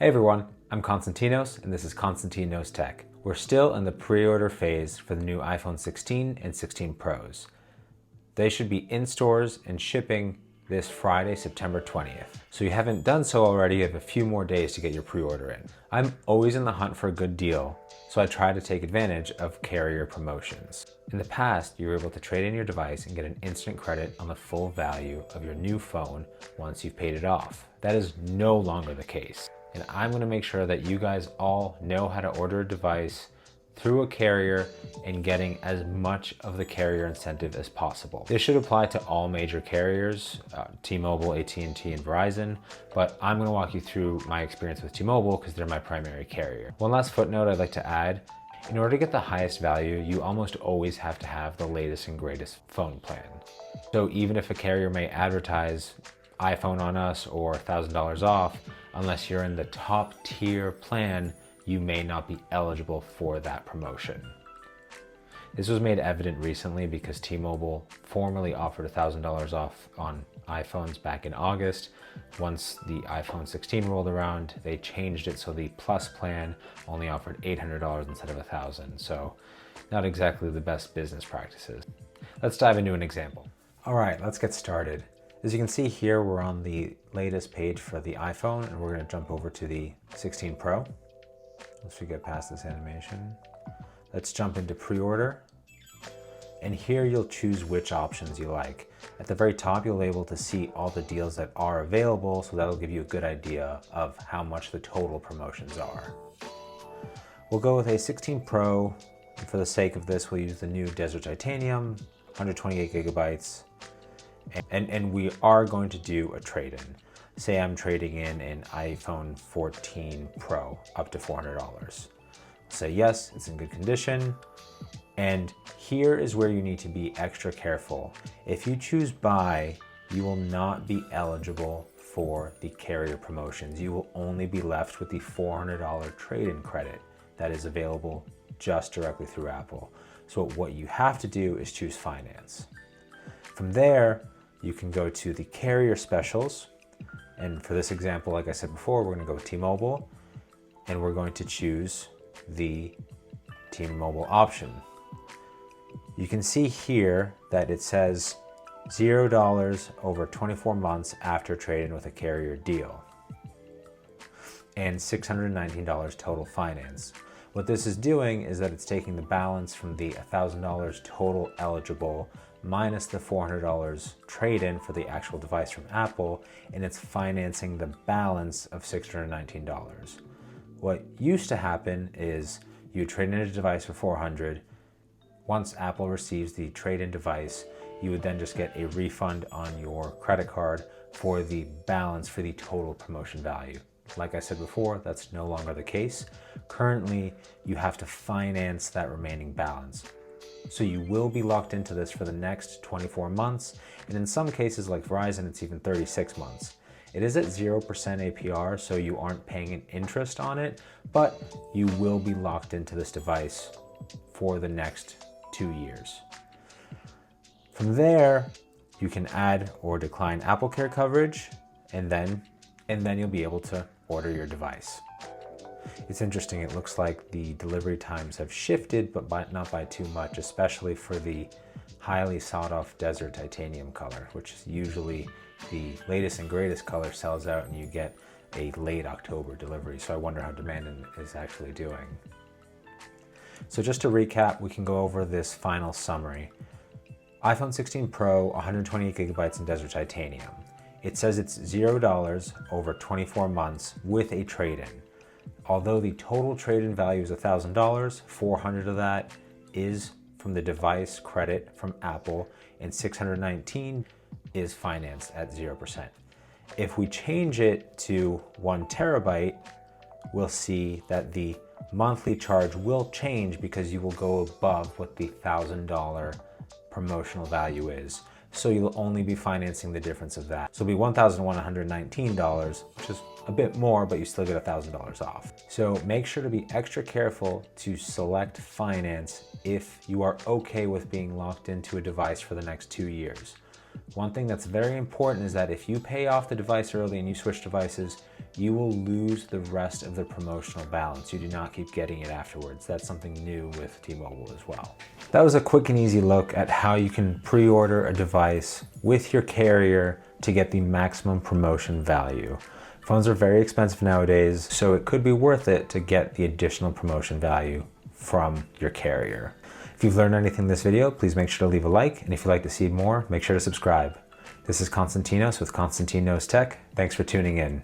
Hey everyone, I'm Konstantinos and this is Konstantin Knows Tech. We're still in the pre-order phase for the new iPhone 16 and 16 Pros. They should be in stores and shipping this Friday, September 20th. So if you haven't done so already, you have a few more days to get your pre-order in. I'm always in the hunt for a good deal, so I try to take advantage of carrier promotions. In the past, you were able to trade in your device and get an instant credit on the full value of your new phone once you've paid it off. That is no longer the case. And I'm gonna make sure that you guys all know how to order a device through a carrier and getting as much of the carrier incentive as possible. This should apply to all major carriers, T-Mobile, AT&T, and Verizon, but I'm gonna walk you through my experience with T-Mobile because they're my primary carrier. One last footnote I'd like to add, in order to get the highest value, you almost always have to have the latest and greatest phone plan. So even if a carrier may advertise iPhone on us or $1,000 off, unless you're in the top tier plan, you may not be eligible for that promotion. This was made evident recently because T-Mobile formerly offered $1,000 off on iPhones back in August. Once the iPhone 16 rolled around, they changed it so the Plus plan only offered $800 instead of $1,000. So not exactly the best business practices. Let's dive into an example. All right, let's get started. As you can see here, we're on the latest page for the iPhone and we're gonna jump over to the 16 Pro. Once we get past this animation, let's jump into pre-order. And here you'll choose which options you like. At the very top, you'll be able to see all the deals that are available, so that'll give you a good idea of how much the total promotions are. We'll go with a 16 Pro, and for the sake of this, we'll use the new Desert Titanium, 128 gigabytes, and we are going to do a trade-in. Say I'm trading in an iPhone 14 Pro up to $400. Say yes, it's in good condition. And here is where you need to be extra careful. If you choose buy, you will not be eligible for the carrier promotions. You will only be left with the $400 trade-in credit that is available just directly through Apple. So what you have to do is choose finance. From there, you can go to the carrier specials. And for this example, like I said before, we're gonna go with T-Mobile and we're going to choose the T-Mobile option. You can see here that it says $0 over 24 months after trade-in with a carrier deal and $619 total finance. What this is doing is that it's taking the balance from the $1,000 total eligible minus the $400 trade-in for the actual device from Apple, and it's financing the balance of $619. What used to happen is you trade in a device for $400. Once Apple receives the trade-in device, you would then just get a refund on your credit card for the balance for the total promotion value. Like I said before, that's no longer the case. Currently, you have to finance that remaining balance. So you will be locked into this for the next 24 months, and in some cases like Verizon, it's even 36 months. It is at 0% APR, so you aren't paying an interest on it, but you will be locked into this device for the next 2 years. From there, you can add or decline AppleCare coverage, and then you'll be able to order your device. It's interesting, it looks like the delivery times have shifted, but not by too much, especially for the highly sought-off Desert Titanium color, which is usually the latest and greatest color sells out and you get a late October delivery. So I wonder how demand is actually doing. So just to recap, we can go over this final summary. iPhone 16 Pro, 128 gigabytes in Desert Titanium. It says it's $0 over 24 months with a trade-in. Although the total trade-in value is $1,000, $400 of that is from the device credit from Apple, and $619 is financed at 0%. If we change it to 1 terabyte, we'll see that the monthly charge will change because you will go above what the $1,000 promotional value is. So you'll only be financing the difference of that. So it'll be $1,119, which is a bit more, but you still get $1,000 off. So make sure to be extra careful to select finance if you are okay with being locked into a device for the next 2 years. One thing that's very important is that if you pay off the device early and you switch devices, you will lose the rest of the promotional balance. You do not keep getting it afterwards. That's something new with T-Mobile as well. That was a quick and easy look at how you can pre-order a device with your carrier to get the maximum promotion value. Phones are very expensive nowadays, so it could be worth it to get the additional promotion value from your carrier. If you've learned anything in this video, please make sure to leave a like, and if you'd like to see more, make sure to subscribe. This is Konstantinos with Konstantin Knows Tech. Thanks for tuning in.